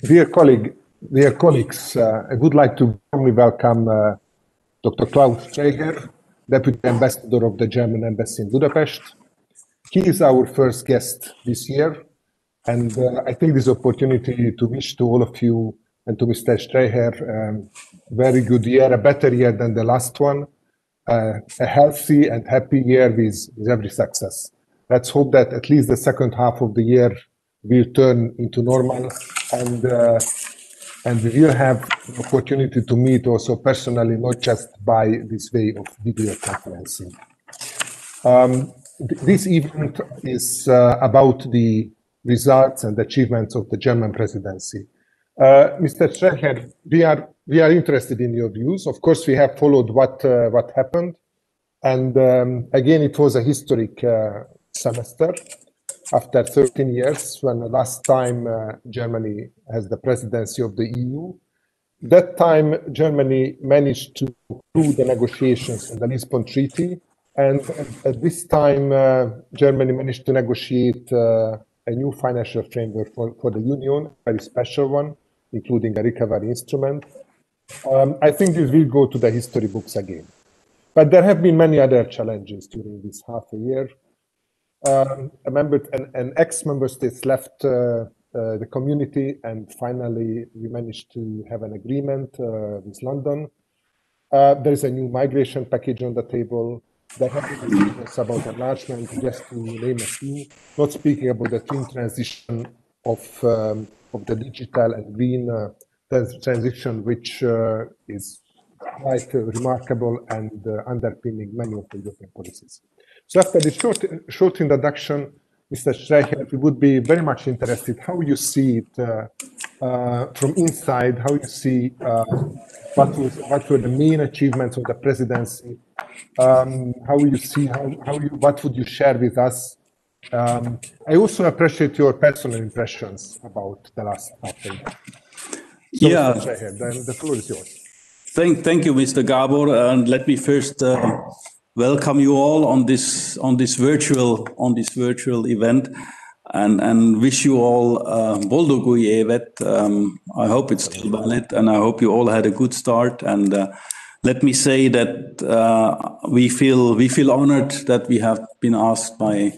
Dear colleagues, I would like to warmly welcome Dr. Klaus Streicher, Deputy Ambassador of the German Embassy in Budapest. He is our first guest this year, and I take this opportunity to wish to all of you and to Mr. Streicher a very good year, a better year than the last one, a healthy and happy year with every success. Let's hope that at least the second half of the year will turn into normal, and we will have the opportunity to meet also personally, not just by this way of video conferencing. This event is about the results and achievements of the German presidency. Mr. Streicher, we are interested in your views. Of course, we have followed what happened, and again, it was a historic semester. After 13 years, when the last time Germany has the presidency of the EU, that time Germany managed to conclude the negotiations on the Lisbon Treaty, and at this time Germany managed to negotiate a new financial framework for the Union, a very special one, including a recovery instrument. I think this will go to the history books again. But there have been many other challenges during this half a year. An ex-member states left the community, and finally we managed to have an agreement with London. There is a new migration package on the table. There have been discussions about enlargement, just to name a few, not speaking about the twin transition of the digital and green transition, which is quite remarkable and underpinning many of the European policies. So after this short introduction, Mr. Streicher, we would be very much interested how you see it from inside, how you see what were the main achievements of the presidency, how you see, what would you share with us? I also appreciate your personal impressions about the last half year. So yeah, Mr. Streicher, the floor is yours. Thank you, Mr. Gábor, and let me first welcome you all on this virtual event, and wish you all boldog új évet. I hope it's still valid, and I hope you all had a good start. And let me say that we feel honored that we have been asked by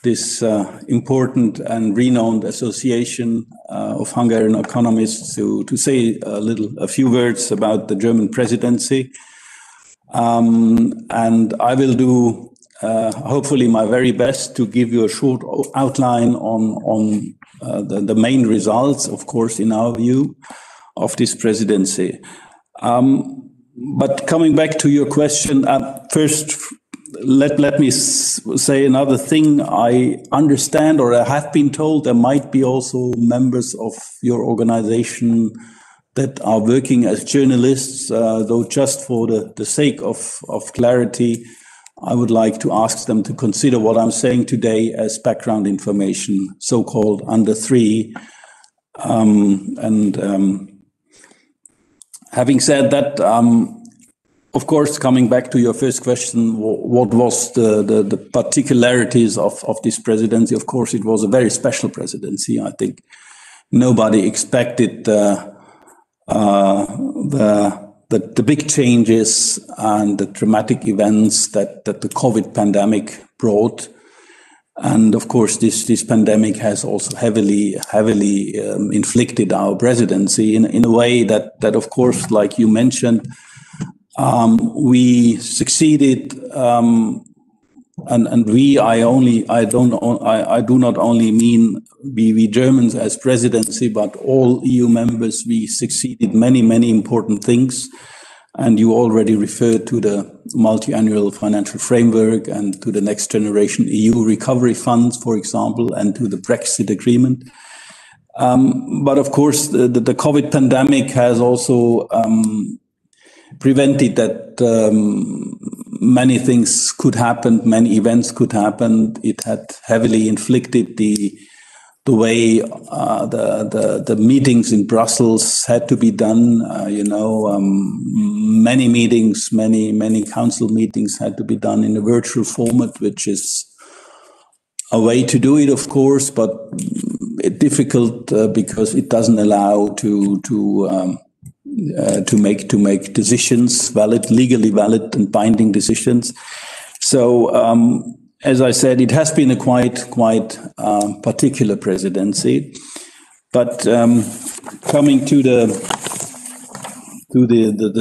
this important and renowned association of Hungarian economists to say a few words about the German presidency. And I will do hopefully my very best to give you a short outline on the main results, of course, in our view, of this presidency. But coming back to your question, first, let me say another thing. I understand, or I have been told, there might be also members of your organization that are working as journalists, though just for the sake of clarity, I would like to ask them to consider what I'm saying today as background information, so-called under 3. Having said that, of course, coming back to your first question, what was the particularities of this presidency? Of course, it was a very special presidency. I think nobody expected the big changes and the dramatic events that the COVID pandemic brought. And of course, this pandemic has also heavily inflicted our presidency in a way that of course, like you mentioned, we succeeded, and I do not only mean we Germans as presidency, but all EU members. We succeeded many important things, and you already referred to the multi-annual financial framework and to the next generation EU recovery funds, for example, and to the Brexit agreement. But of course, the COVID pandemic has also prevented that many things could happen, many events could happen. It had heavily inflicted the way the meetings in Brussels had to be done. Many meetings, many council meetings had to be done in a virtual format, which is a way to do it, of course, but difficult because it doesn't allow to make decisions, legally valid and binding decisions. So, as I said, it has been a quite particular presidency. But coming to the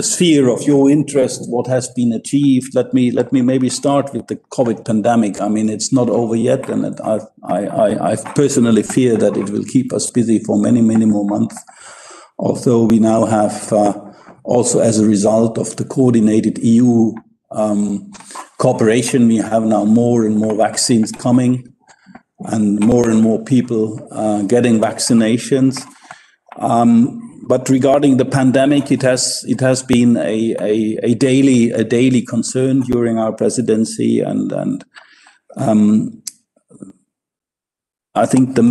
sphere of your interest, what has been achieved, let me maybe start with the COVID pandemic. I mean, it's not over yet, and I personally fear that it will keep us busy for many more months. Although we now have also, as a result of the coordinated EU cooperation, we have now more and more vaccines coming, and more people getting vaccinations. But regarding the pandemic, it has been a daily concern during our presidency, and I think the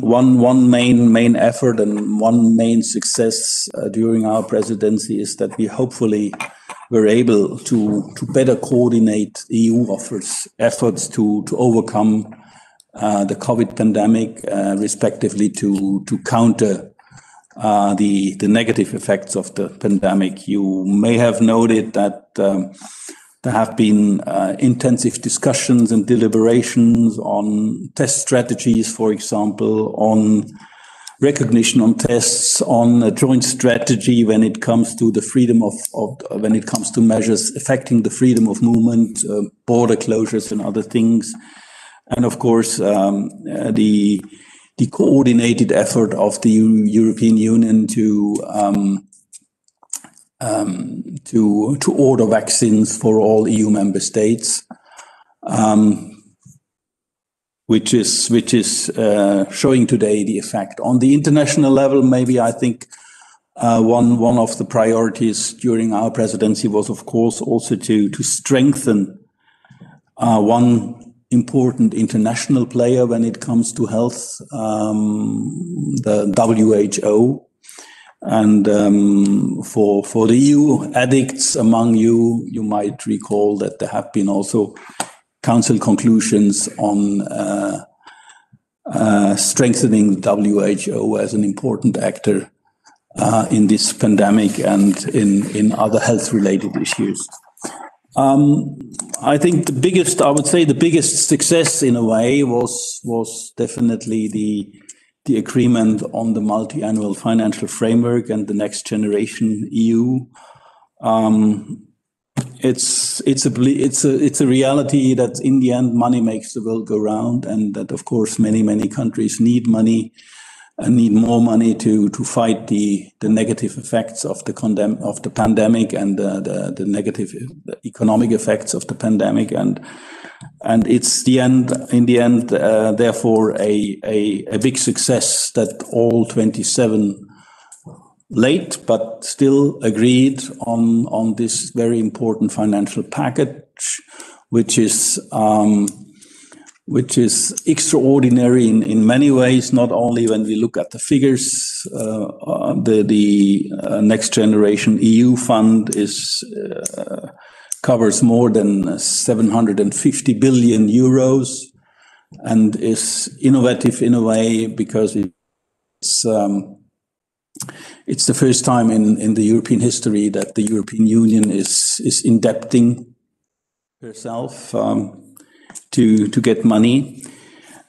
one main effort and one main success during our presidency is that we hopefully were able to better coordinate EU efforts to overcome the COVID pandemic, respectively to counter the negative effects of the pandemic. You may have noted that there have been intensive discussions and deliberations on test strategies, for example, on recognition on tests, on a joint strategy when it comes to the freedom when it comes to measures affecting the freedom of movement, border closures and other things. And of course, the coordinated effort of the European Union to order vaccines for all EU member states, which is showing today the effect. On the international level, maybe I think one of the priorities during our presidency was, of course, also to strengthen one important international player when it comes to health, the WHO. And for the EU addicts among you, you might recall that there have been also Council conclusions on strengthening the WHO as an important actor in this pandemic and in other health-related issues. I think I would say the biggest success in a way was definitely the agreement on the multi-annual financial framework and the next generation EU. It's a reality that in the end money makes the world go round, and that of course many countries need money and need more money to fight the negative effects of the pandemic and the negative economic effects of the pandemic, and it's in the end therefore a big success that all 27 late but still agreed on this very important financial package, which is extraordinary in many ways, not only when we look at the figures. The Next Generation EU Fund covers more than 750 billion euros and is innovative in a way because it's the first time in the European history that the European Union is indebting herself to get money.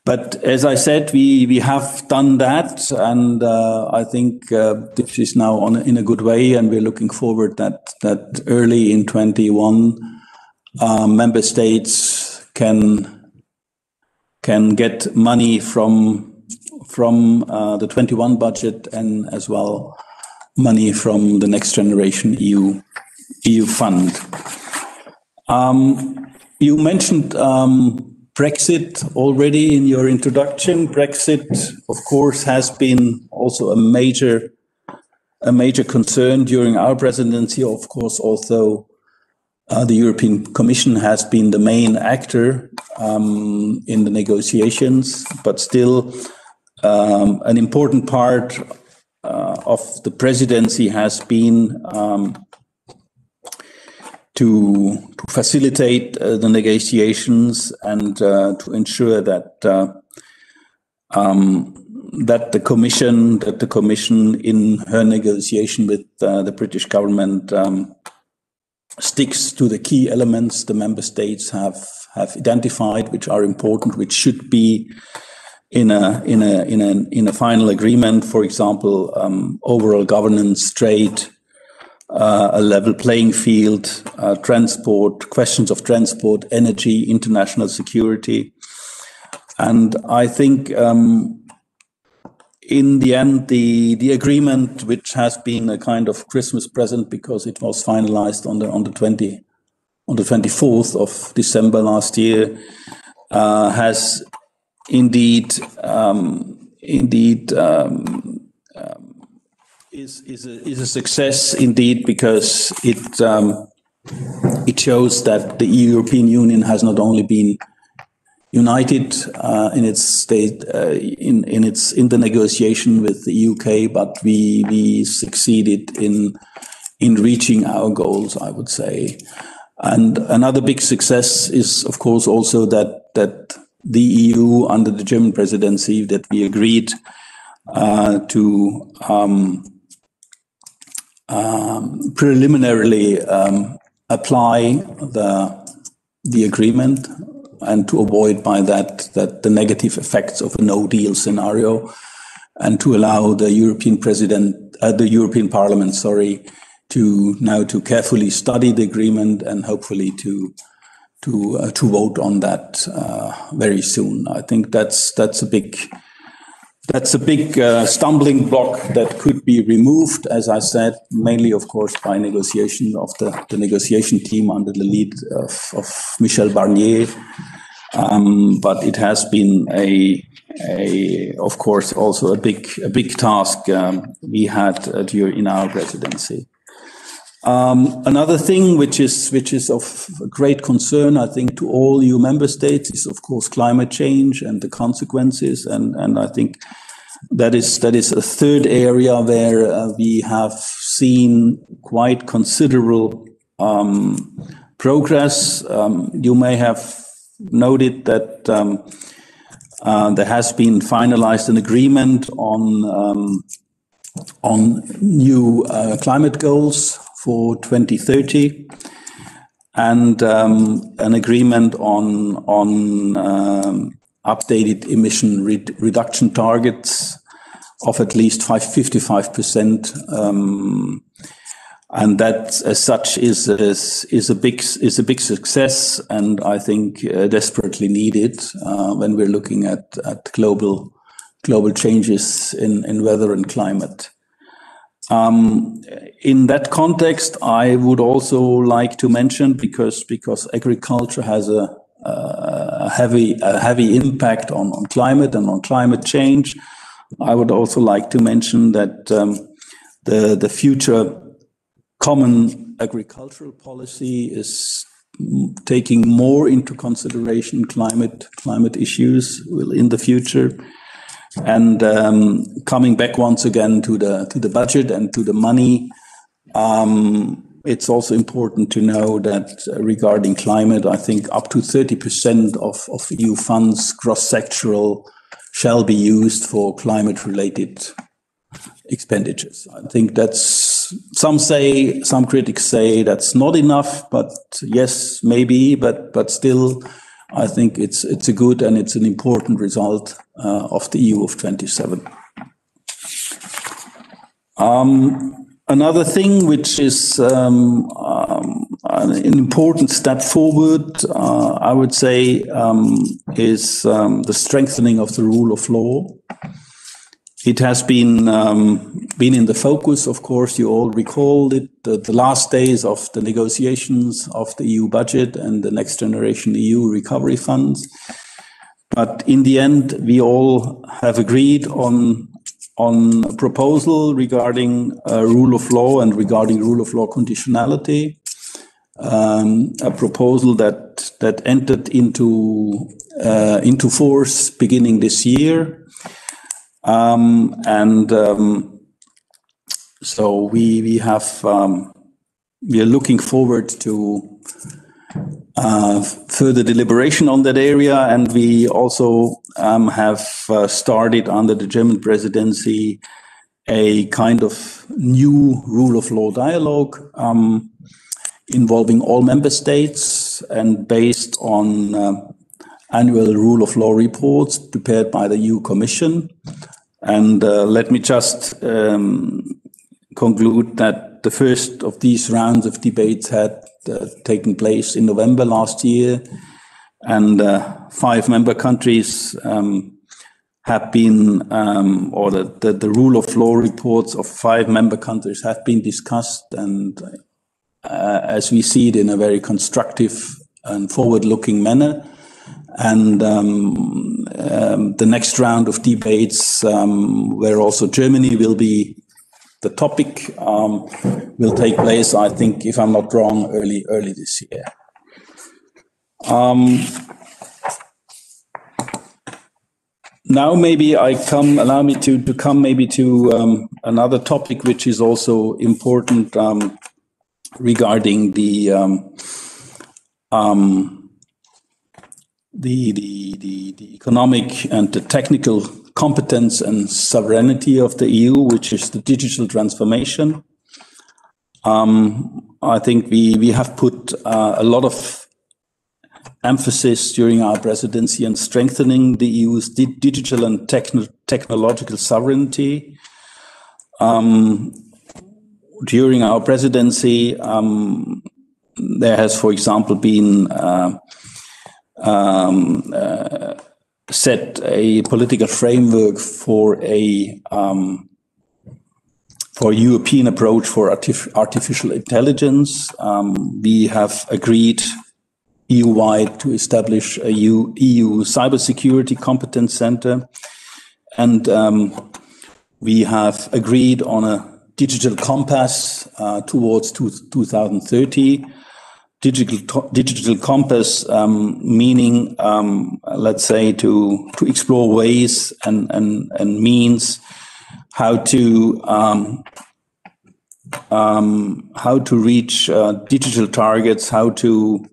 But as I said, we have done that, and I think this is now in a good way, and we're looking forward that early in 21 member states can get money from the 21 budget, and as well money from the Next Generation EU Fund. You mentioned Brexit already in your introduction. Brexit, of course, has been also a major concern during our presidency. Of course, although the European Commission has been the main actor in the negotiations, but still an important part of the presidency has been to facilitate the negotiations and to ensure that that the Commission in her negotiation with the British government sticks to the key elements the member states have identified, which are important, which should be in a final agreement. For example, overall governance, trade, a level playing field, transport, questions of transport, energy, international security. And I think in the end, the agreement, which has been a kind of Christmas present because it was finalized on the 24th of December last year, has indeed is a success indeed, because it shows that the European Union has not only been united in its state in the negotiation with the UK, but we succeeded in reaching our goals, I would say. And another big success is, of course, also that the EU under the German presidency, that we agreed to preliminarily apply the agreement, and to avoid by that the negative effects of a no-deal scenario, and to allow the European Parliament, to carefully study the agreement and hopefully to vote on that very soon. I think that's a big stumbling block that could be removed, as I said, mainly, of course, by negotiation of the negotiation team under the lead of Michel Barnier. But it has been of course, also a big task we had in our presidency. Another thing which is of great concern, I think, to all EU member states is, of course, climate change and the consequences. And I think that is a third area where we have seen quite considerable progress. You may have noted that there has been finalized an agreement on new climate goals for 2030, and an agreement on updated emission reduction targets of at least 55%, and that, as such, is a big success, and I think desperately needed when we're looking at global changes in weather and climate. In that context, I would also like to mention, because agriculture has a heavy impact on climate and on climate change, I would also like to mention that the future common agricultural policy is taking more into consideration climate issues in the future. And coming back once again to the budget and to the money, it's also important to know that regarding climate, I think up to 30% of EU funds, cross-sectoral, shall be used for climate-related expenditures. I think that's, some critics say that's not enough, but yes, maybe, but still, I think it's a good and it's an important result of the EU of 27. Another thing which is an important step forward, I would say, is the strengthening of the rule of law. It has been in the focus, of course. You all recall it, the last days of the negotiations of the EU budget and the Next Generation EU recovery funds. But in the end, we all have agreed on a proposal regarding rule of law and regarding rule of law conditionality. A proposal that entered into force beginning this year. So we are looking forward to further deliberation on that area, and we also have started under the German presidency a kind of new rule of law dialogue involving all member states and based on annual rule of law reports prepared by the EU Commission. And let me just conclude that the first of these rounds of debates had taken place in November last year, and 5 member countries have been, or the rule of law reports of 5 member countries have been discussed, and as we see it, in a very constructive and forward-looking manner. And the next round of debates, where also Germany will be the topic, will take place, I think, if I'm not wrong, early this year. Now maybe allow me to come maybe to another topic which is also important regarding the economic and the technical competence and sovereignty of the EU, which is the digital transformation. I think we have put a lot of emphasis during our presidency on strengthening the EU's digital and technological sovereignty. During our presidency, there has, for example, been set a political framework for a European approach for artificial intelligence. We have agreed EU-wide to establish a EU cybersecurity competence center, and we have agreed on a digital compass towards 2030. Digital compass meaning, let's say, to explore ways and means how to reach digital targets, how to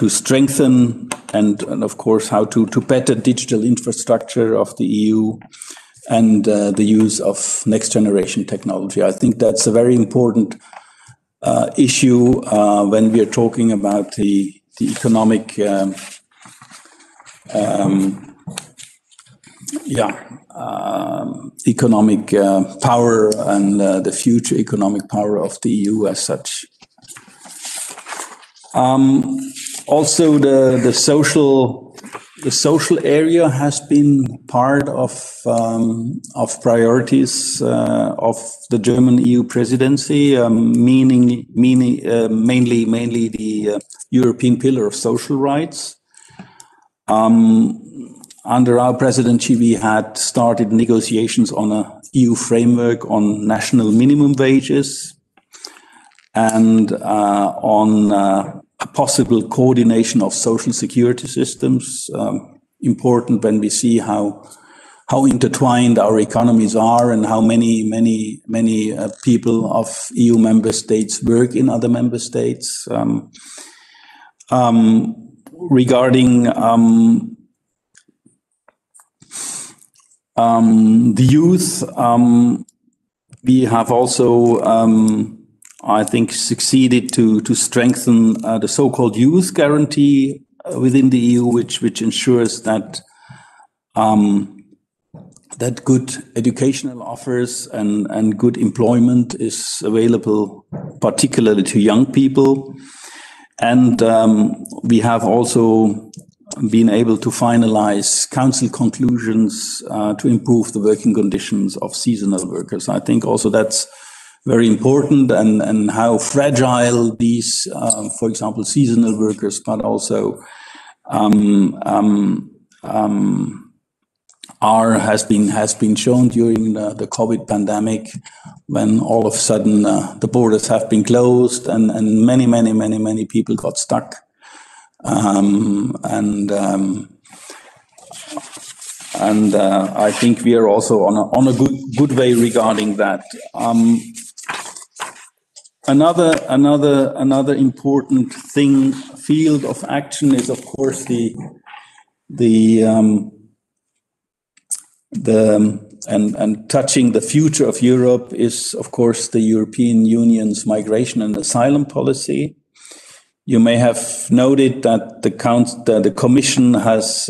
strengthen and of course how to better digital infrastructure of the EU and the use of next generation technology. I think that's a very important issue when we are talking about the economic economic power and the future economic power of the EU as such. Also, the social area has been part of priorities of the German EU presidency, mainly the European Pillar of Social Rights. Under our presidency, we had started negotiations on a EU framework on national minimum wages and on a possible coordination of social security systems. Important when we see how intertwined our economies are and how many people of EU member states work in other member states. Regarding the youth, we have also, I think, succeeded to strengthen the so-called youth guarantee within the EU, which ensures that that good educational offers and good employment is available, particularly to young people. And we have also been able to finalize council conclusions to improve the working conditions of seasonal workers. I think also that's very important, and how fragile these, for example, seasonal workers, but also has been shown during the COVID pandemic, when all of a sudden the borders have been closed and many people got stuck. And I think we are also on a good way regarding that. Another important field of action is, of course, and touching the future of Europe is, of course, the European Union's migration and asylum policy. You may have noted that the Commission has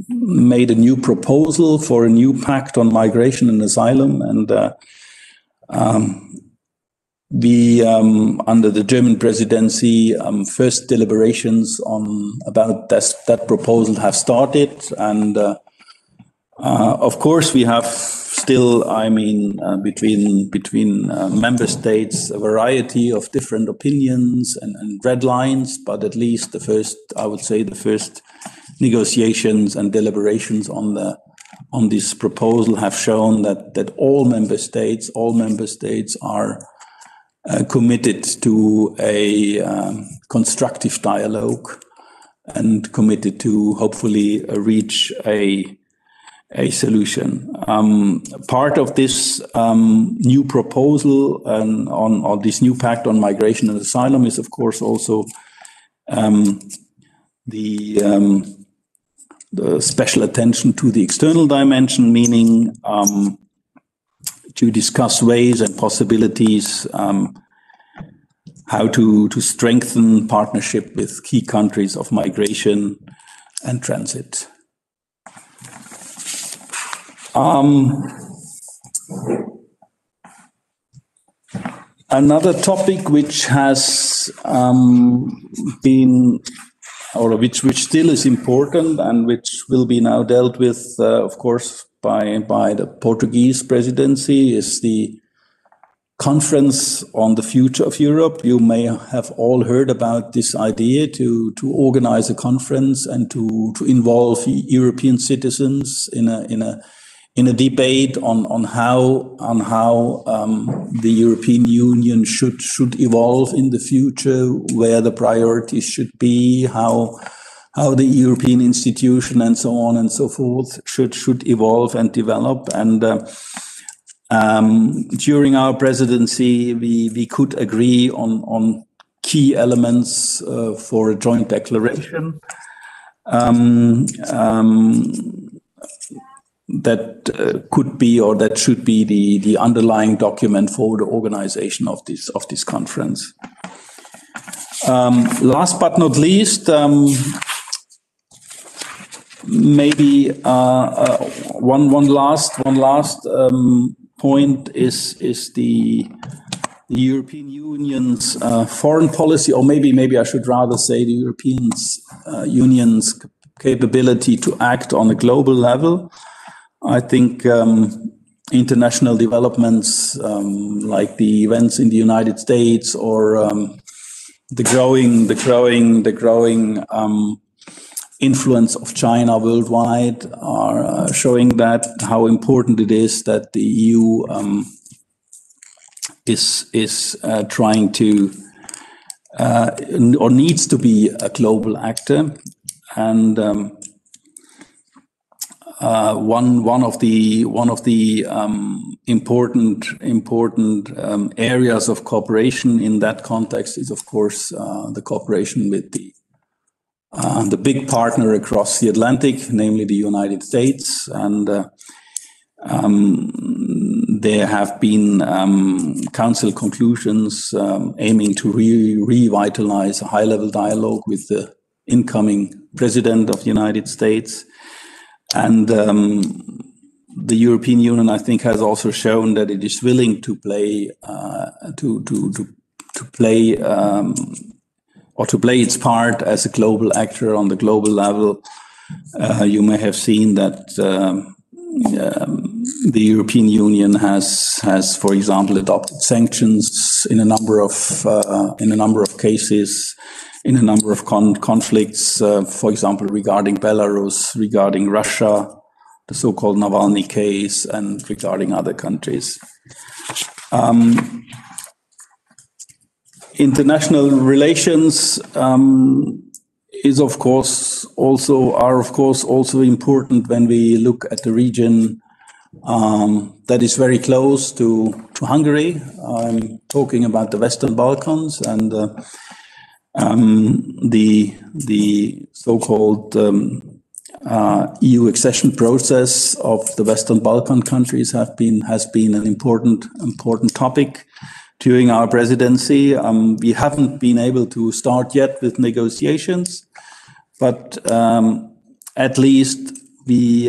made a new proposal for a new pact on migration and asylum, and under the German presidency, first deliberations about that proposal have started, and of course we have still, between member states, a variety of different opinions and red lines, but at least the first negotiations and deliberations on this proposal have shown that all member states are committed to a constructive dialogue and committed to hopefully reach a solution. Part of this new proposal on this new pact on migration and asylum is, of course, also the special attention to the external dimension, meaning to discuss ways and possibilities how to strengthen partnership with key countries of migration and transit. Another topic which has been, or which still is important and which will be now dealt with, of course, by the Portuguese presidency is the conference on the future of Europe. You may have all heard about this idea to organize a conference and to involve European citizens in a debate on how the European Union should evolve in the future, where the priorities should be, how the European institution and so on and so forth should evolve and develop. And during our presidency, we could agree on key elements for a joint declaration. That could be, or that should be, the underlying document for the organization of this conference. Last but not least, maybe one last point is the European Union's foreign policy, or maybe I should rather say the European Union's capability to act on a global level. I think international developments like the events in the United States or the growing influence of China worldwide are showing that how important it is that the EU is trying to or needs to be a global actor. And one of the important areas of cooperation in that context is, of course, the cooperation with the big partner across the Atlantic, namely the United States. And there have been council conclusions aiming to revitalize a high-level dialogue with the incoming president of the United States. And the European Union, I think, has also shown that it is willing to play play its part as a global actor on the global level. You may have seen that the European Union has, for example, adopted sanctions in a number of cases, in a number of conflicts, for example, regarding Belarus, regarding Russia, the so-called Navalny case, and regarding other countries. International relations are of course also important when we look at the region that is very close to Hungary. I'm talking about the Western Balkans and the so-called EU accession process of the Western Balkan countries has been an important topic during our presidency. We haven't been able to start yet with negotiations, but at least we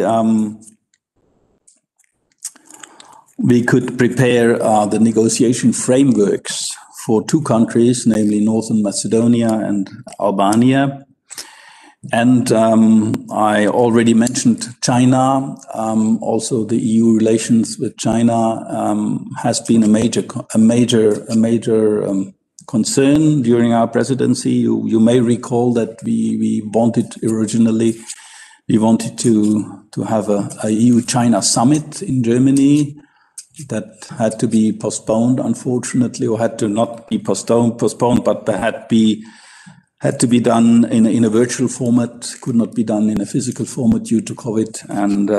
could prepare the negotiation frameworks for two countries, namely Northern Macedonia and Albania. And I already mentioned China. Also, the EU relations with China has been a major concern during our presidency. You may recall that we wanted originally to have a EU-China summit in Germany that had to be postponed, unfortunately, or had to not be postponed, but had to be done in a virtual format, could not be done in a physical format due to COVID. And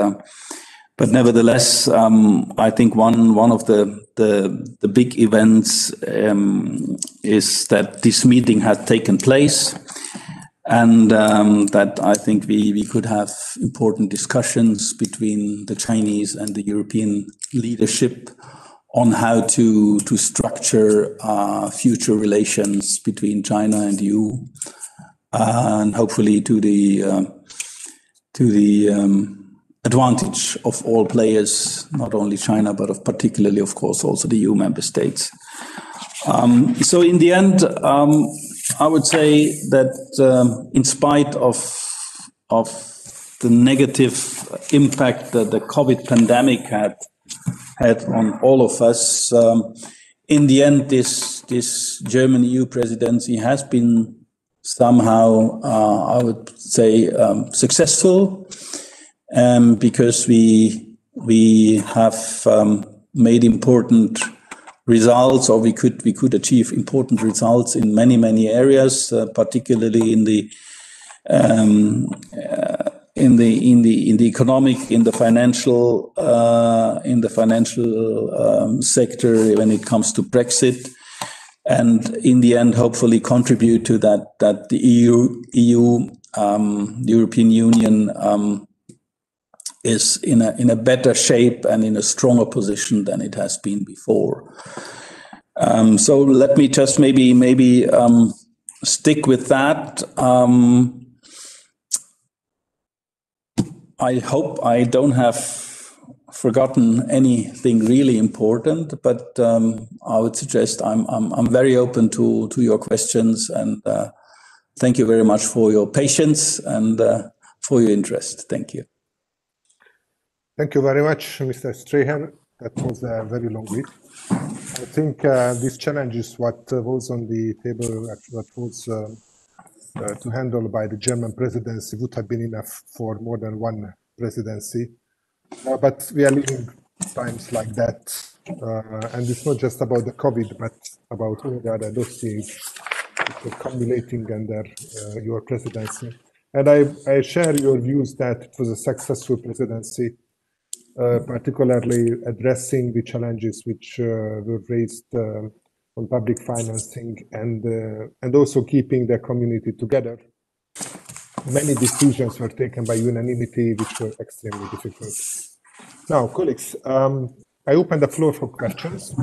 but nevertheless, I think one of the big events is that this meeting had taken place, and that I think we could have important discussions between the Chinese and the European leadership on how to structure future relations between China and the EU, and hopefully to the advantage of all players, not only China, but particularly, of course, also the EU member states. So in the end, I would say that in spite of the negative impact that the COVID pandemic had on all of us, in the end, this German EU presidency has been somehow, I would say, successful, because we have made important results, or we could achieve important results in many areas, particularly in the economic, in the financial sector when it comes to Brexit, and in the end, hopefully contribute to that the European Union is in a better shape and in a stronger position than it has been before. So let me just maybe stick with that. I hope I don't have forgotten anything really important, but I would suggest I'm very open to your questions, and thank you very much for your patience and for your interest. Thank you. Thank you very much, Mr. Streicher. That was a very long week. I think this challenge is what was on the table, what was to handle by the German presidency would have been enough for more than one presidency. But we are living times like that. And it's not just about the COVID, but about all the other dossiers which are accumulating under your presidency. And I share your views that it was a successful presidency, particularly addressing the challenges which were raised on public financing and also keeping the community together. Many decisions were taken by unanimity, which were extremely difficult. Now, colleagues, I open the floor for questions.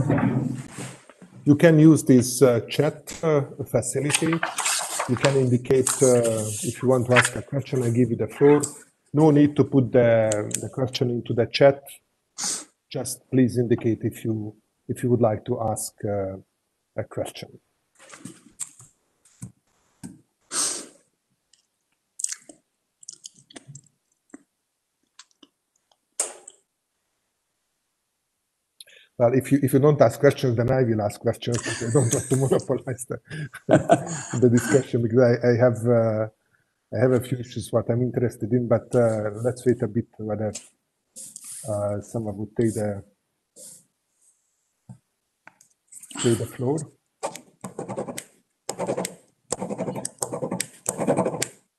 You can use this chat facility. You can indicate if you want to ask a question. I give you the floor. No need to put the question into the chat. Just please indicate if you would like to ask a question. Well, if you don't ask questions, then I will ask questions. But I don't want to monopolize the discussion, because I have a few issues what I'm interested in. But let's wait a bit whether someone would take the floor.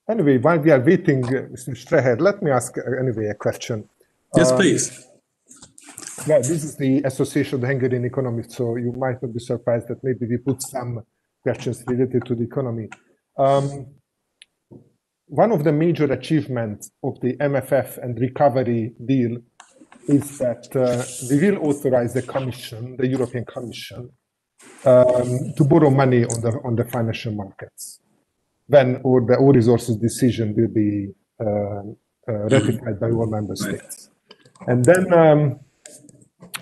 Anyway, while we are waiting, Mr. Streicher, let me ask anyway a question. Yes, please. Yeah, this is the Association of the Hungarian Economists, so you might not be surprised that maybe we put some questions related to the economy. One of the major achievements of the MFF and recovery deal is that we will authorize the Commission, the European Commission, to borrow money on the financial markets when the all resources decision will be ratified by all member states. And then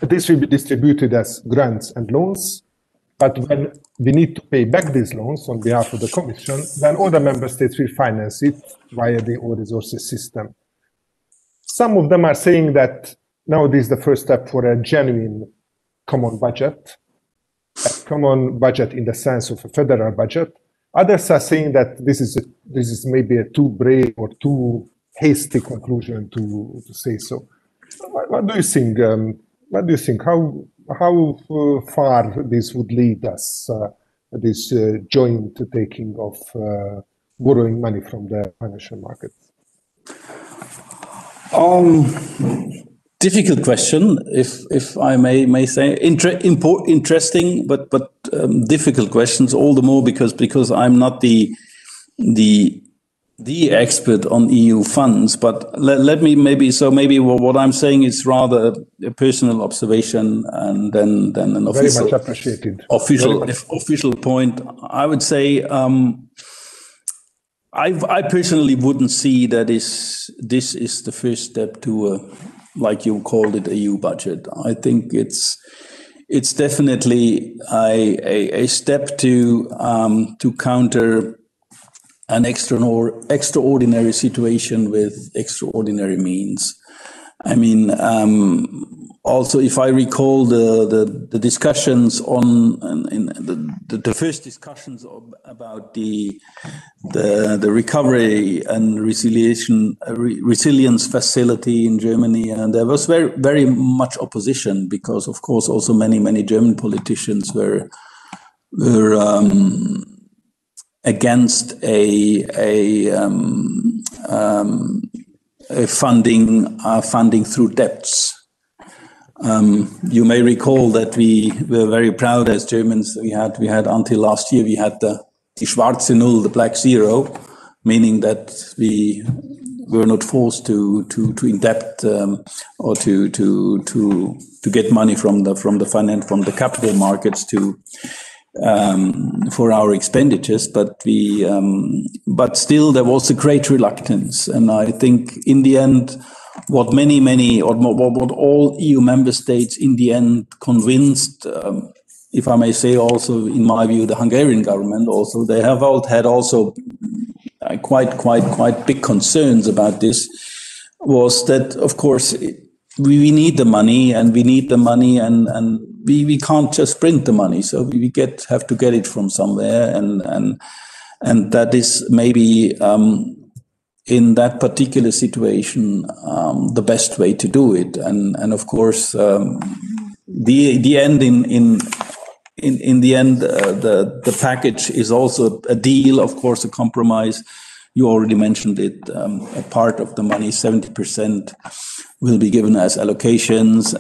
this will be distributed as grants and loans. But when we need to pay back these loans on behalf of the Commission, then all the member states will finance it via the all resources system. Some of them are saying that now this is the first step for a genuine common budget in the sense of a federal budget. Others are saying that this is maybe a too brave or too hasty conclusion to say so. What do you think? What do you think? How far this would lead us? This joint taking of borrowing money from the financial markets? Difficult question, if I may say. Interesting, but difficult questions. All the more because I'm not the expert on EU funds. But let me maybe what I'm saying is rather a personal observation and then an official, very much appreciated. Official point. I would say. I personally wouldn't see that this is the first step to like you called it, a EU budget. I think it's definitely a step to counter an extraordinary situation with extraordinary means. I mean, also, if I recall the discussions the first discussions about the recovery and resilience facility in Germany, and there was very much opposition because, of course, also many German politicians were against a funding through debts. You may recall that we were very proud as Germans. We had until last year we had the schwarze Null, the black zero, meaning that we were not forced to indebt or to get money from the capital markets for our expenditures, but still there was a great reluctance, and I think in the end, what all EU member states in the end convinced, if I may say, also in my view, the Hungarian government also, they have had also quite big concerns about this, was that of course we need the money, and we can't just print the money, so we have to get it from somewhere, and that is maybe in that particular situation the best way to do it, and of course the package is also a deal, of course, a compromise. You already mentioned it. A part of the money, 70%, will be given as allocations,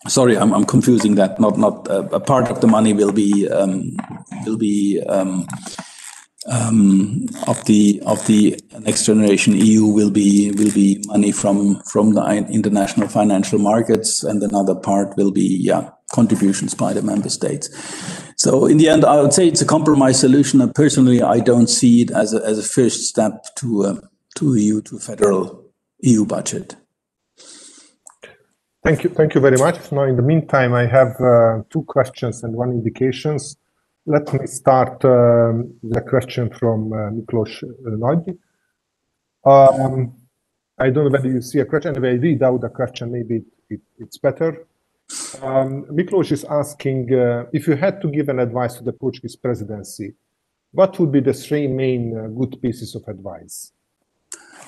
sorry, I'm confusing that. Not a part of the money will be of the Next Generation EU will be money from the international financial markets, and another part will be contributions by the member states. So in the end, I would say it's a compromise solution. And personally, I don't see it as a first step to federal EU budget. Thank you very much. Now, in the meantime, I have two questions and one indications. Let me start the question from Miklós Nagy. I don't know whether you see a question. Anyway, I read out the question, maybe it's better. Miklós is asking, if you had to give an advice to the Portuguese presidency, what would be the three main good pieces of advice?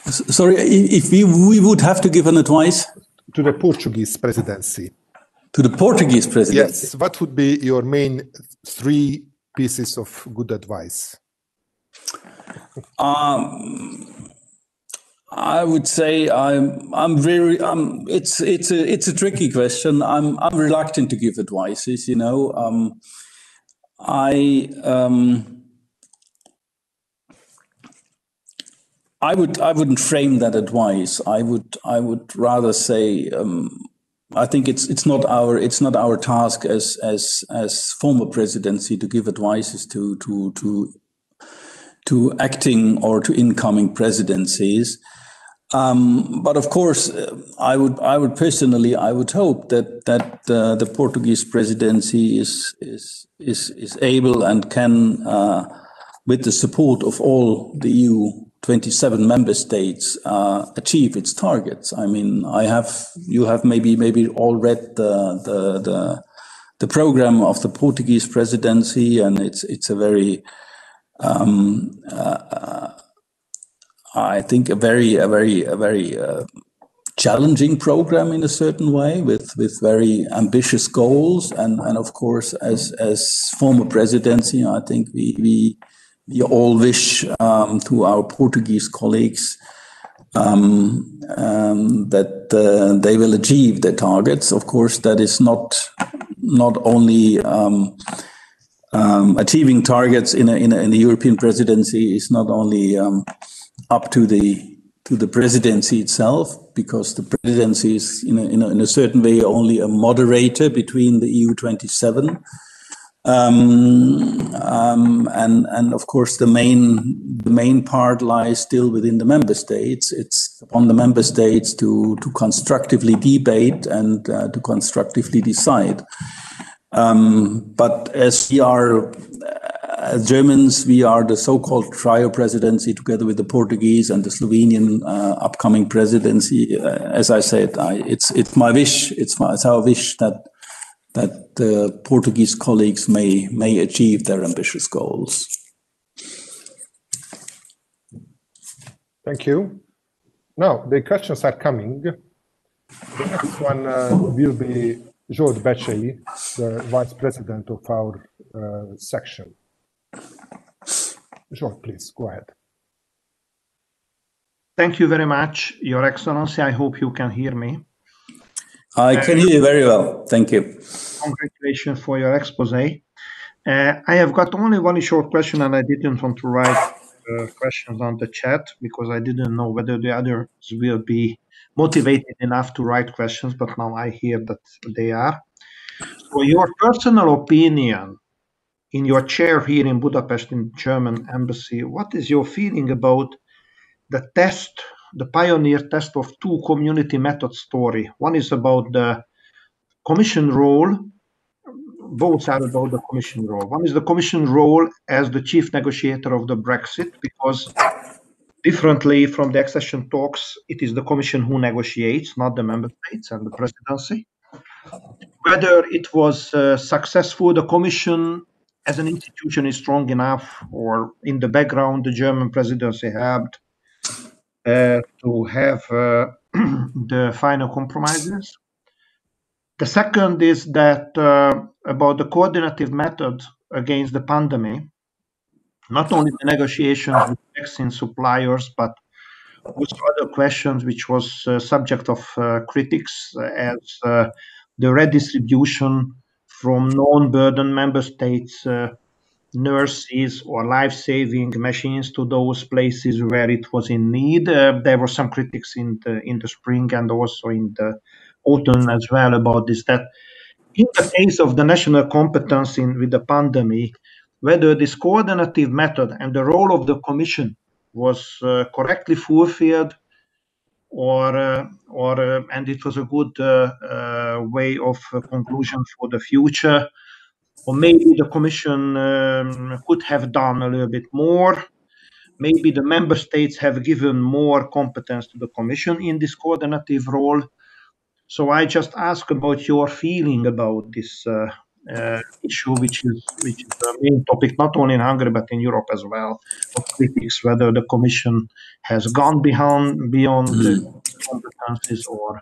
Sorry, if we would have to give an advice? To the Portuguese presidency. To the Portuguese presidency? Yes. What would be your main three pieces of good advice? I would say it's a tricky question. I'm reluctant to give advices. You know, I wouldn't frame that advice. I would rather say I think it's not our task as former presidency to give advices to acting or to incoming presidencies. But of course, I would personally hope that the Portuguese presidency is able and can, with the support of all the EU 27 member states, achieve its targets. I mean, you have maybe all read the program of the Portuguese presidency, and it's a very I think a very challenging program in a certain way, with very ambitious goals, and of course, as former presidency, I think we all wish to our Portuguese colleagues that they will achieve their targets. Of course, that is not only achieving targets in the European presidency is not only up to the presidency itself, because the presidency is in a certain way only a moderator between the EU 27, and of course the main part lies still within the member states. It's upon the member states to constructively debate and to constructively decide. But as we are as Germans, we are the so-called trio presidency together with the Portuguese and the Slovenian upcoming presidency. As I said, it's my wish. It's our wish that the Portuguese colleagues may achieve their ambitious goals. Thank you. Now the questions are coming. The next one will be Zsolt Becsey, the vice president of our section. Zsolt, please go ahead. Thank you very much, Your Excellency. I hope you can hear me. I can hear you very well. Thank you. Congratulations for your expose. I have got only one short question, and I didn't want to write questions on the chat because I didn't know whether the others will be motivated enough to write questions, but now I hear that they are. So your personal opinion in your chair here in Budapest in the German embassy, what is your feeling about the test, the pioneer test of two community method story? One is about the commission role. Both are about the commission role. One is the commission role as the chief negotiator of the Brexit, because differently from the accession talks, it is the commission who negotiates, not the member states and the presidency. Whether it was successful, the commission as an institution is strong enough, or in the background, the German presidency helped to have the final compromises. The second is that about the coordinative method against the pandemic, not only the negotiations with vaccine suppliers, but also other questions which was subject of critics as the redistribution from non-burden member states nurses or life-saving machines to those places where it was in need. There were some critics in the spring and also in the autumn as well about this, that in the case of the national competence with the pandemic, whether this coordinative method and the role of the commission was correctly fulfilled, and it was a good way of conclusion for the future, or maybe the commission could have done a little bit more. Maybe the member states have given more competence to the commission in this coordinative role. So I just ask about your feeling about this issue, which is the main topic, not only in Hungary, but in Europe as well, of critics, whether the commission has gone beyond the competences or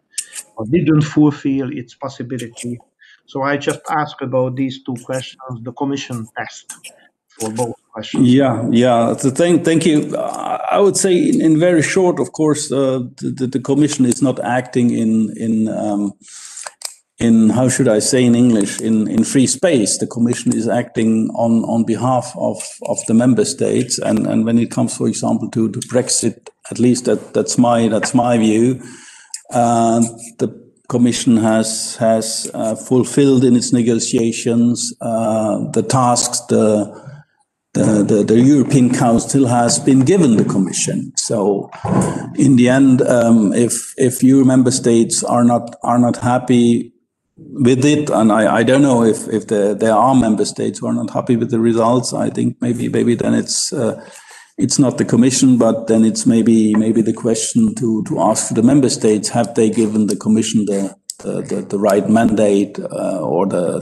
didn't fulfill its possibility. So I just ask about these two questions, the commission test for both questions. Yeah. So thank you. I would say, in very short, of course, the Commission is not acting in how should I say in English, in free space. The Commission is acting on behalf of the member states, and when it comes, for example, to Brexit, at least that's my view. The Commission has fulfilled in its negotiations the tasks the European Council has been given the Commission. So, in the end, if EU member states are not happy with it, and I don't know if there are member states who are not happy with the results, I think maybe then it's not the Commission, but then it's maybe the question to ask the member states: have they given the Commission the right mandate or to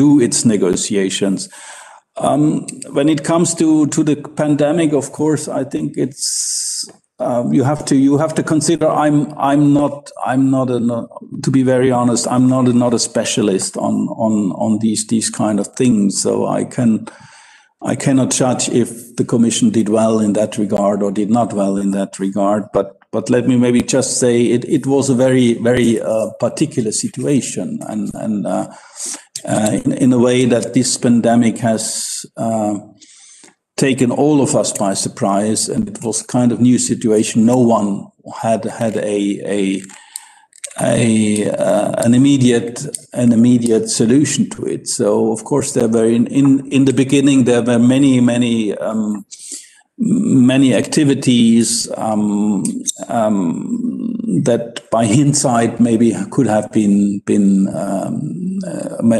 do its negotiations? When it comes to the pandemic, of course, I think it's you have to consider. To be very honest, I'm not a specialist on these kind of things, so I cannot judge if the Commission did well in that regard or did not well in that regard. But let me maybe just say it was a very particular situation, and in a way that this pandemic has taken all of us by surprise, and it was kind of new situation. No one had an immediate solution to it. So of course there were in the beginning there were many activities that by hindsight maybe could have been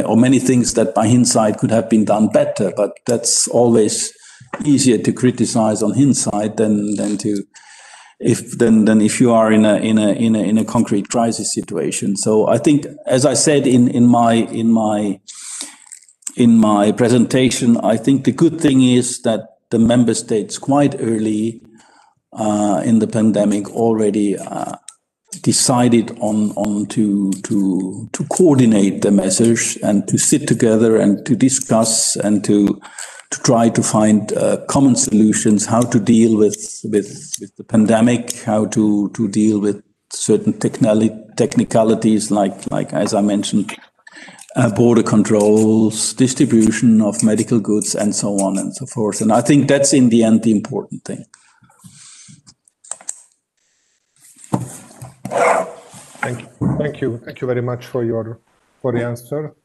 or many things that by hindsight could have been done better, but that's always easier to criticize on hindsight than if you are in a concrete crisis situation. So I think, as I said in my presentation, I think the good thing is that the member states quite early in the pandemic already decided on to coordinate the measures and to sit together and to discuss and to try to find common solutions, how to deal with the pandemic, how to deal with certain technicalities like as I mentioned, border controls, distribution of medical goods, and so on and so forth. And I think that's in the end the important thing. Thank you very much for the answer.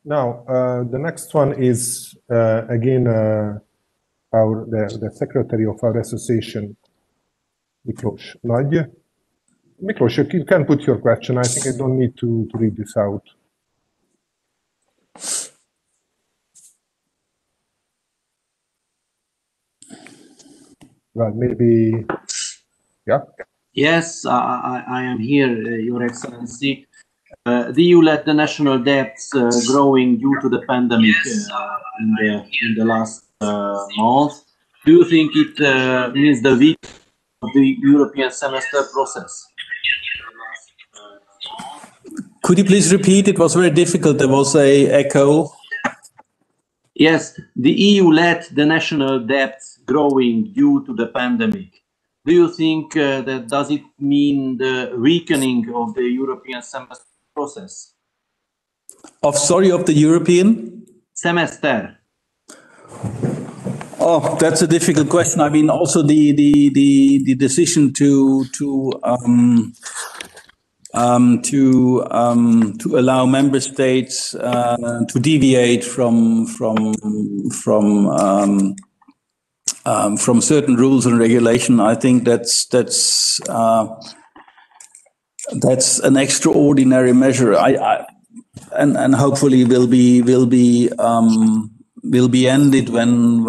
Now, the next one is again the secretary of our association, Miklós Nagy. Miklós, you can put your question. I think I don't need to read this out. Well, maybe, yeah. Yes, I am here, Your Excellency. The EU let the national debts growing due to the pandemic in the last month. Do you think it means the weak of the European semester process? Could you please repeat? It was very difficult. There was an echo. Yes, the EU let the national debts growing due to the pandemic. Do you think that does it mean the weakening of the European semester process? Of the European semester. Oh, that's a difficult question. I mean, also the decision to allow member states to deviate from certain rules and regulation. I think that's an extraordinary measure. And hopefully will be ended when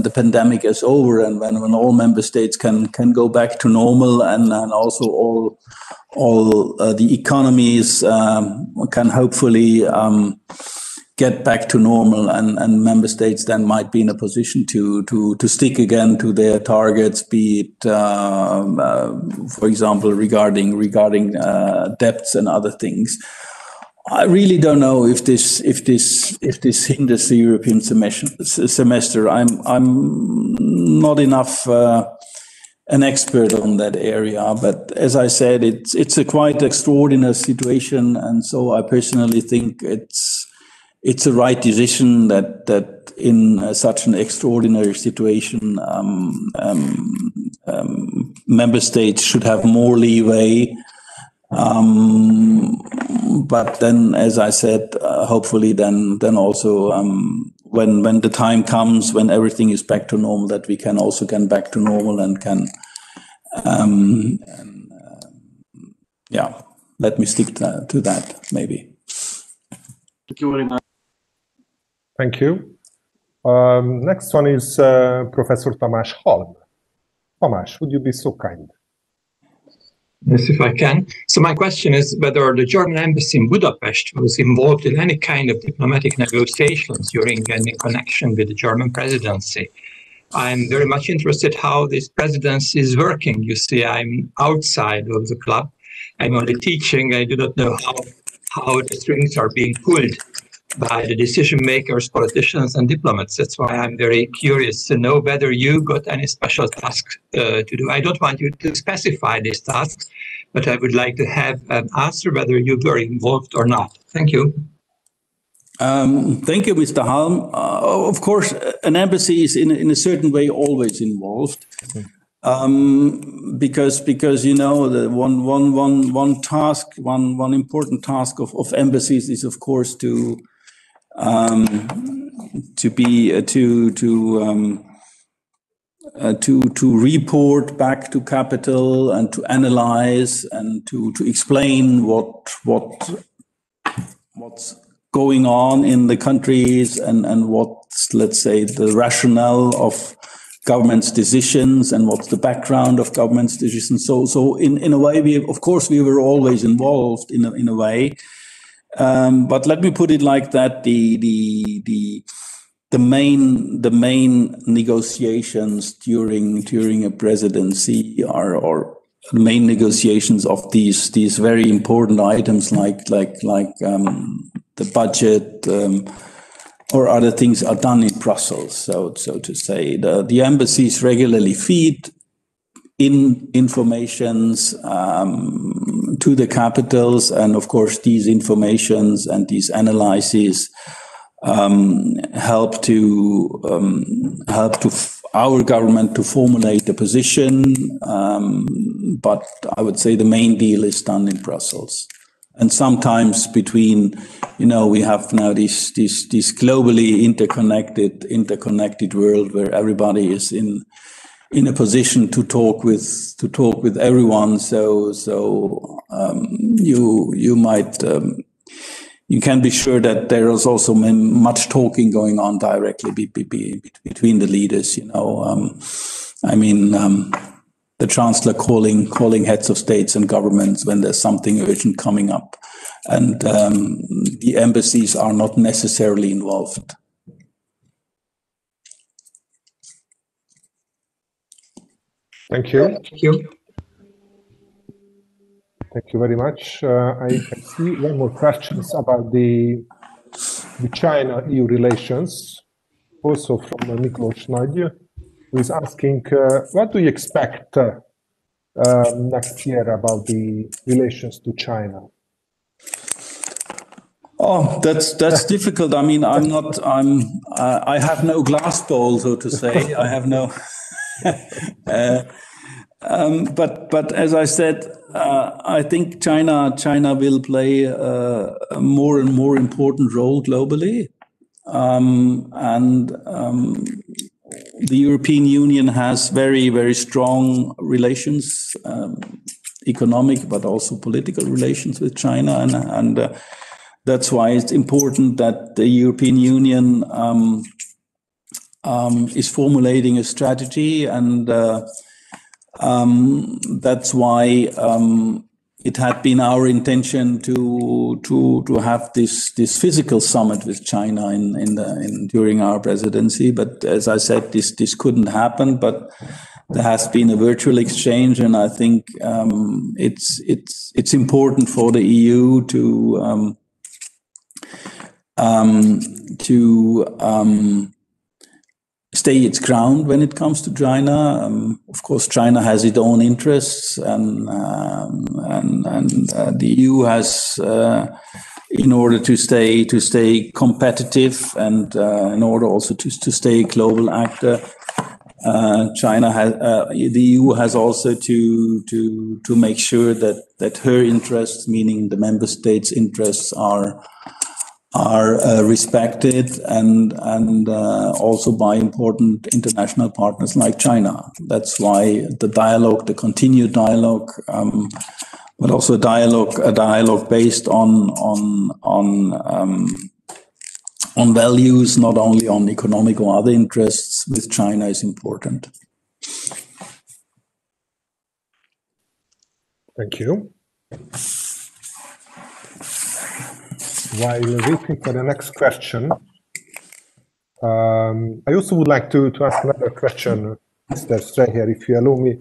the pandemic is over and when all member states can go back to normal and also all the economies can hopefully get back to normal and member states then might be in a position to stick again to their targets, be it for example regarding debts and other things. I really don't know if this hinders the European semester. I'm not enough an expert on that area, but as I said, it's a quite extraordinary situation, and so I personally think it's a right decision that in such an extraordinary situation, member states should have more leeway. But then, as I said, hopefully then also when the time comes when everything is back to normal, that we can also get back to normal and can let me stick to that maybe. Thank you very much. Thank you. Next one is Professor Tamás Halm. Tamás, would you be so kind? Yes, if I can. So my question is whether the German embassy in Budapest was involved in any kind of diplomatic negotiations during and in connection with the German presidency. I'm very much interested how this presidency is working. You see, I'm outside of the club. I'm only teaching. I do not know how the strings are being pulled by the decision makers, politicians, and diplomats. That's why I'm very curious to know whether you got any special tasks to do. I don't want you to specify these tasks, but I would like to have an answer whether you were involved or not. Thank you. Thank you, Mr. Halm. Of course, an embassy is in a certain way always involved. Because you know the one task, one important task of embassies is of course to report back to capital and to analyze and to explain what's going on in the countries and what's, let's say, the rationale of government's decisions and what's the background of government's decisions. So in a way, we were always involved in a way. But let me put it like that: the main negotiations during a presidency are the main negotiations of these very important items like the budget or other things are done in Brussels. So to say, the embassies regularly feed in informations to the capitals, and of course these informations and these analyses help our government to formulate a position. But I would say the main deal is done in Brussels. And sometimes between, we have now this globally interconnected world where everybody is in a position to talk with everyone. So you can be sure that there is also much talking going on directly between the leaders. The Chancellor calling heads of states and governments when there's something urgent coming up, and the embassies are not necessarily involved. Thank you. Thank you. Thank you very much. I see one more question about the China-EU relations, also from Miklós Nagy, who is asking, what do you expect next year about the relations to China? Oh, that's difficult. I mean, I have no glass ball, so to say. I have no. But as I said, I think China will play a more and more important role globally, and the European Union has very, very strong relations, economic but also political relations with China, and that's why it's important that the European Union is formulating a strategy, and that's why it had been our intention to have this physical summit with China during our presidency. But as I said, this couldn't happen. But there has been a virtual exchange, and I think it's important for the EU to stay its ground when it comes to China. Of course, China has its own interests, and the EU has, in order to stay competitive and in order also to stay a global actor, the EU has also to make sure that her interests, meaning the member states' interests, are respected and also by important international partners like China. That's why the dialogue, the continued dialogue, but also a dialogue based on values, not only on economic or other interests, with China is important. Thank you. While waiting for the next question, I also would like to ask another question, Mr. Streicher, if you allow me.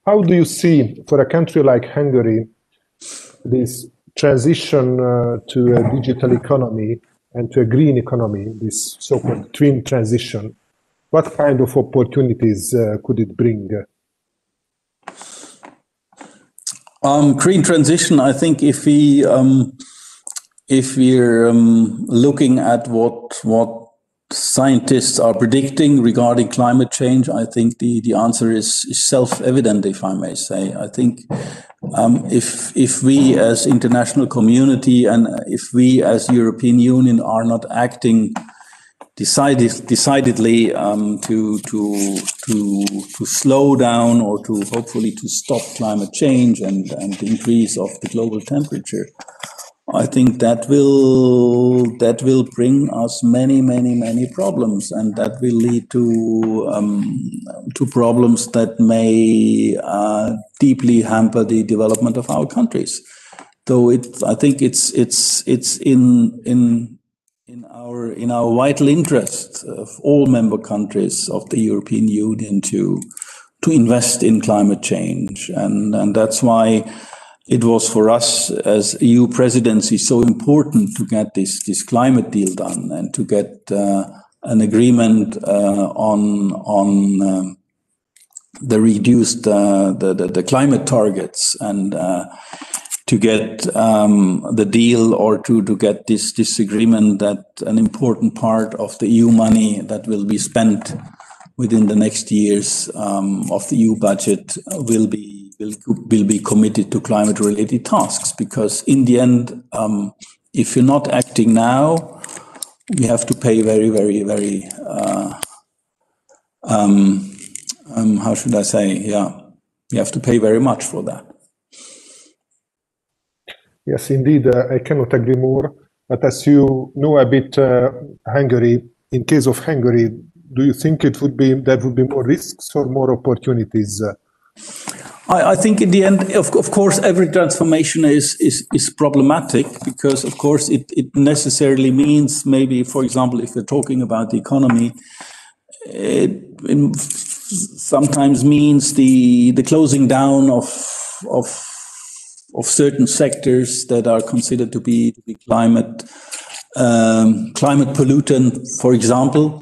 How do you see, for a country like Hungary, this transition to a digital economy and to a green economy, this so-called twin transition? What kind of opportunities could it bring? Green transition, I think if we're looking at what scientists are predicting regarding climate change, I think the answer is self-evident, if I may say. I think if we as international community and if we as European Union are not acting decidedly to slow down or to hopefully to stop climate change and the increase of the global temperature, I think that will bring us many problems, and that will lead to problems that may deeply hamper the development of our countries. Though I think it's in our vital interest of all member countries of the European Union to invest in climate change, and that's why it was for us as EU presidency so important to get this climate deal done and to get an agreement on the reduced the climate targets, and to get the deal or to get this agreement that an important part of the EU money that will be spent within the next years of the EU budget will be committed to climate-related tasks. Because in the end, if you're not acting now, you have to pay very how should I say? Yeah, you have to pay very much for that. Yes, indeed, I cannot agree more. But as you know a bit Hungary, in case of Hungary, do you think there would be more risks or more opportunities? I think in the end, of course, every transformation is problematic, because, of course, it necessarily means, maybe, for example, if we're talking about the economy, it sometimes means the closing down of certain sectors that are considered to be climate pollutant, for example.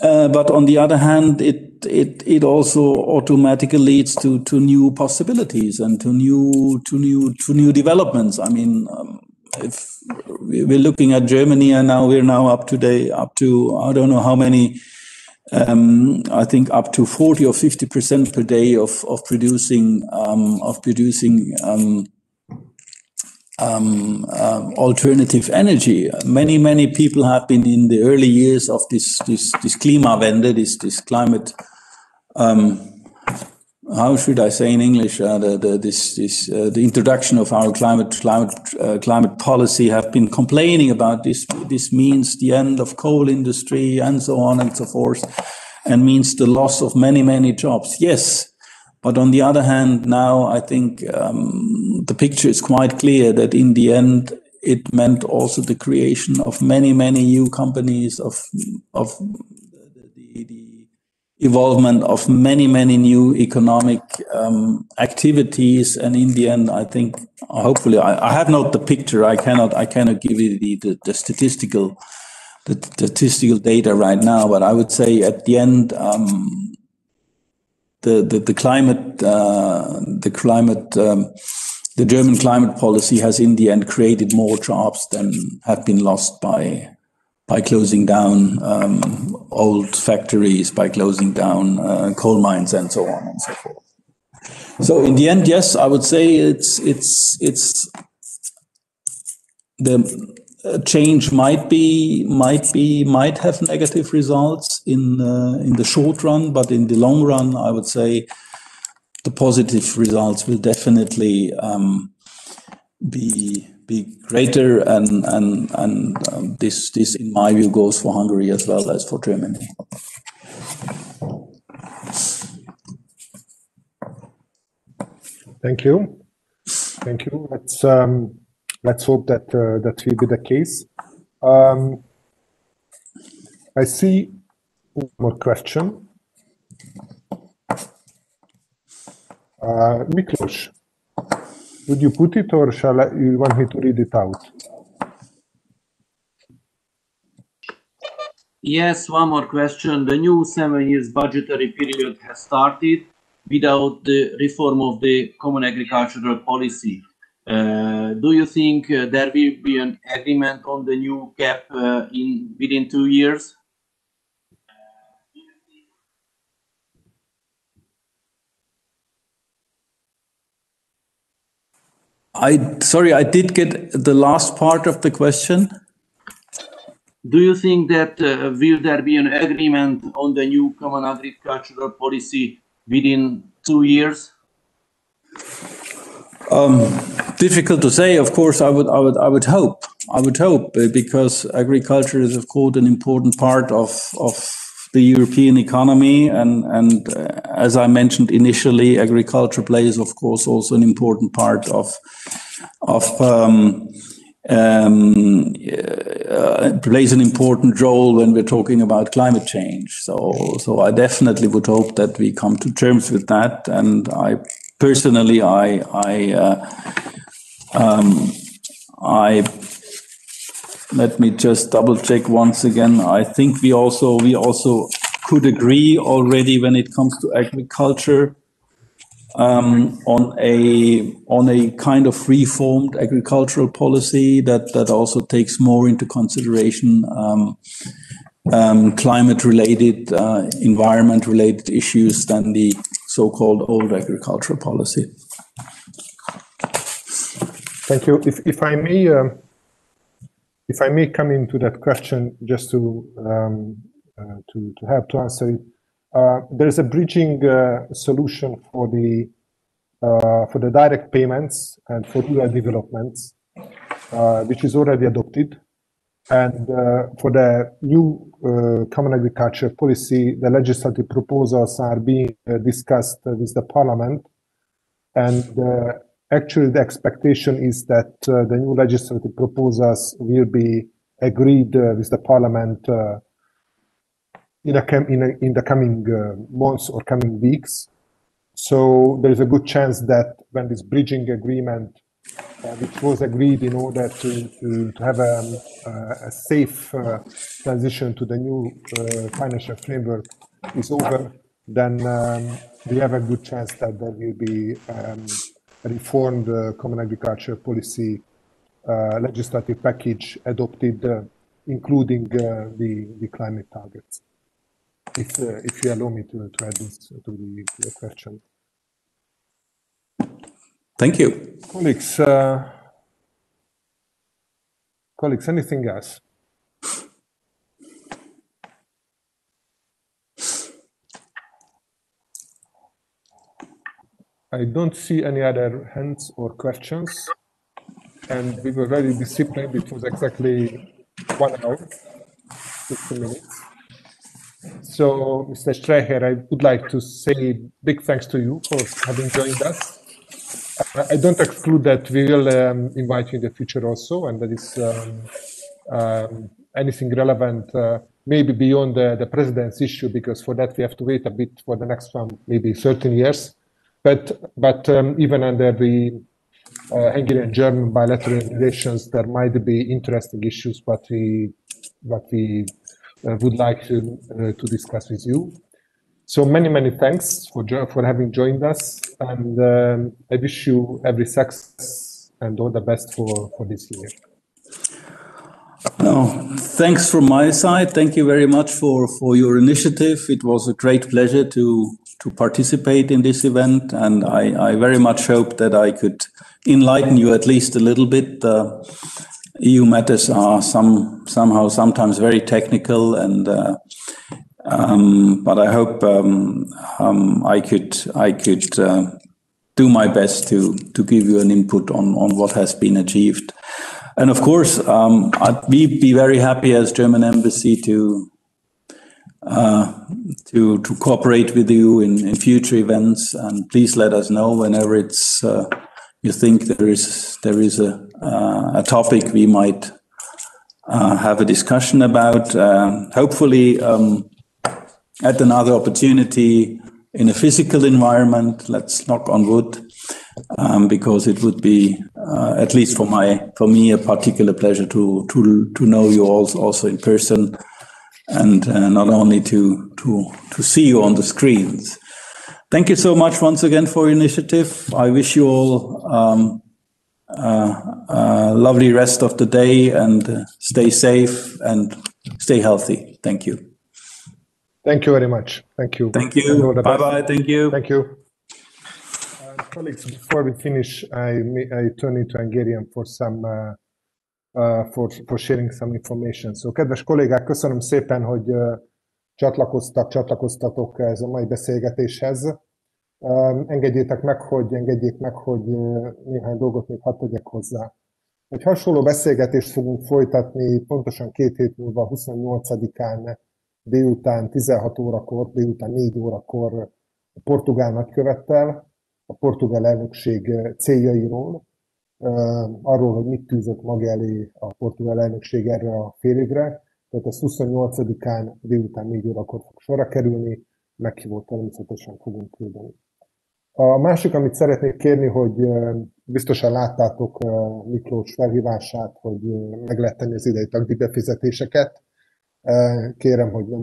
But on the other hand, it also automatically leads to new possibilities and to new developments. I mean, if we're looking at Germany, and we're up to I don't know how many. I think up to 40 or 50% per day of producing alternative energy. Many people have been in the early years of this Klimawende, this climate. How should I say in English? The introduction of our climate policy have been complaining about this. This means the end of coal industry and so on and so forth, and means the loss of many jobs. Yes, but on the other hand, now I think the picture is quite clear that in the end it meant also the creation of many new companies, of the involvement of many new economic activities, and in the end, I think hopefully I have not the picture. I cannot give you the statistical data right now, but I would say at the end, the German climate policy has in the end created more jobs than have been lost by closing down old factories, by closing down coal mines, and so on and so forth. So in the end, yes, I would say it's the change might have negative results in the short run, but in the long run, I would say the positive results will definitely be greater, and this in my view goes for Hungary as well as for Germany. Thank you. Let's hope that that will be the case. I see one more question. Miklos, would you put it, or you want me to read it out? Yes, one more question. The new 7 years budgetary period has started without the reform of the common agricultural policy. Do you think there will be an agreement on the new cap within 2 years? Sorry, I did get the last part of the question. Do you think that will there be an agreement on the new common agricultural policy within 2 years? Difficult to say. Of course, I would hope. Because agriculture is, of course, an important part of the European economy, and as I mentioned initially, agriculture plays, of course, also an important part plays an important role when we're talking about climate change. So I definitely would hope that we come to terms with that, and I personally, let me just double check once again. I think we also could agree already when it comes to agriculture on a kind of reformed agricultural policy that also takes more into consideration climate-related, environment-related issues than the so-called old agricultural policy. Thank you. If I may come into that question, just to help to answer it, there is a bridging solution for the direct payments and for rural developments, which is already adopted. And for the new common agriculture policy, the legislative proposals are being discussed with the parliament. And actually, the expectation is that the new legislative proposals will be agreed with the parliament in the coming months or coming weeks. So there is a good chance that when this bridging agreement, which was agreed in order to have a safe transition to the new financial framework, is over, then we have a good chance that there will be a reformed common agriculture policy legislative package adopted, including the climate targets. If you allow me to add this to the question. Thank you. Colleagues, anything else? I don't see any other hands or questions. And we were very disciplined. It was exactly 1 hour, 60 minutes. So, Mr. Streicher, I would like to say big thanks to you for having joined us. I don't exclude that we will invite you in the future also, and that is anything relevant, maybe beyond the president's issue, because for that we have to wait a bit for the next one, maybe 13 years. But even under the Hungarian-German bilateral relations, there might be interesting issues what we would like to discuss with you. So many thanks for having joined us, and I wish you every success and all the best for this year. Thanks from my side. Thank you very much for your initiative. It was a great pleasure to participate in this event, and I very much hope that I could enlighten you at least a little bit. EU matters are somehow sometimes very technical, and but I hope I could do my best to give you an input on what has been achieved. And of course, I'd be very happy as German Embassy to cooperate with you in future events. And please let us know whenever it's you think there is a topic we might have a discussion about. Hopefully, at another opportunity in a physical environment. Let's knock on wood. Because it would be, at least for me, a particular pleasure to know you all also in person, and not only to see you on the screens. Thank you so much once again for your initiative. I wish you all a lovely rest of the day, and stay safe and stay healthy. Thank you. Thank you very much. Thank you. Thank you. Bye-bye. Thank you. Thank you. Colleagues, before we finish, I turn into Hungarian for sharing some information. So, kedves kollégák, köszönöm szépen, hogy csatlakoztatok ez a mai beszélgetéshez. Engedjék meg, hogy néhány dolgot még hadd tegyek hozzá. Egy hasonló beszélgetést fogunk folytatni pontosan 2 hét múlva, 28-án délután 16 órakor, délután 4 órakor a portugál nagykövettel, a portugál elnökség céljairól, arról, hogy mit tűzött maga elé a portugál elnökség erre a fél évre. Tehát ez 28-án délután 4 órakor fog sorra kerülni, meghívót természetesen fogunk küldeni. A másik, amit szeretnék kérni, hogy biztosan láttátok Miklós felhívását, hogy meg lehet tenni az idei tagdíjbefizetéseket. Kérem, hogy nem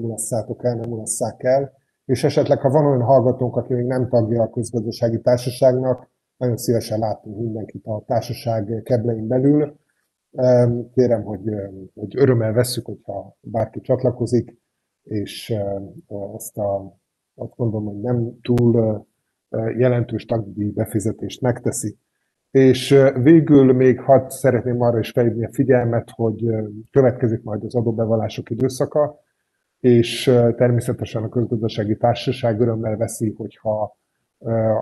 mulasszák el. És esetleg, ha van olyan hallgatónk, aki még nem tagja a Közgazdasági Társaságnak, nagyon szívesen látunk mindenkit a társaság keblein belül. Kérem, hogy örömmel vesszük, hogyha bárki csatlakozik, és azt gondolom, hogy nem túl jelentős tagdíj befizetést megteszi. És végül még szeretném arra is felhívni a figyelmet, hogy következik majd az adóbevallások időszaka, és természetesen a Közgazdasági Társaság örömmel veszi, hogyha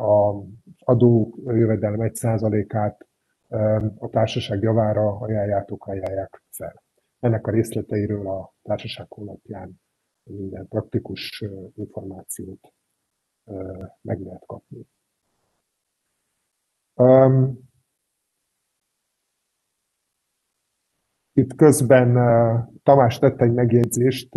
az adójövedelem 1%-át a társaság javára ajánlják fel. Ennek a részleteiről a társaság honlapján minden praktikus információt meg lehet kapni. Itt közben Tamás tett egy megjegyzést,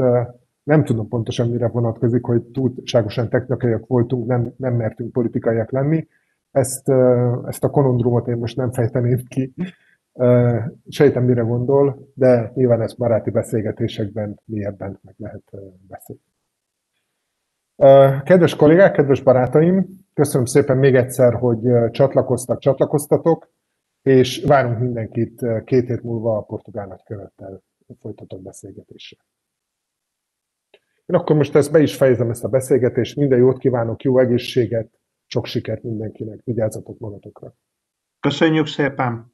nem tudom pontosan mire vonatkozik, hogy túlságosan technikaiak voltunk, nem mertünk politikaiak lenni. Ezt a konundrumot én most nem fejteném ki. Sejtem, mire gondol, de nyilván ezt baráti beszélgetésekben mélyebben meg lehet beszélni. Kedves kollégák, kedves barátaim, köszönöm szépen még egyszer, hogy csatlakoztatok, és várunk mindenkit 2 hét múlva a portugál nagykövettel folytatott beszélgetésre. Én akkor most ezt be is fejezem, ezt a beszélgetést. Minden jót kívánok, jó egészséget, sok sikert mindenkinek, vigyázzatok magatokra. Köszönjük szépen!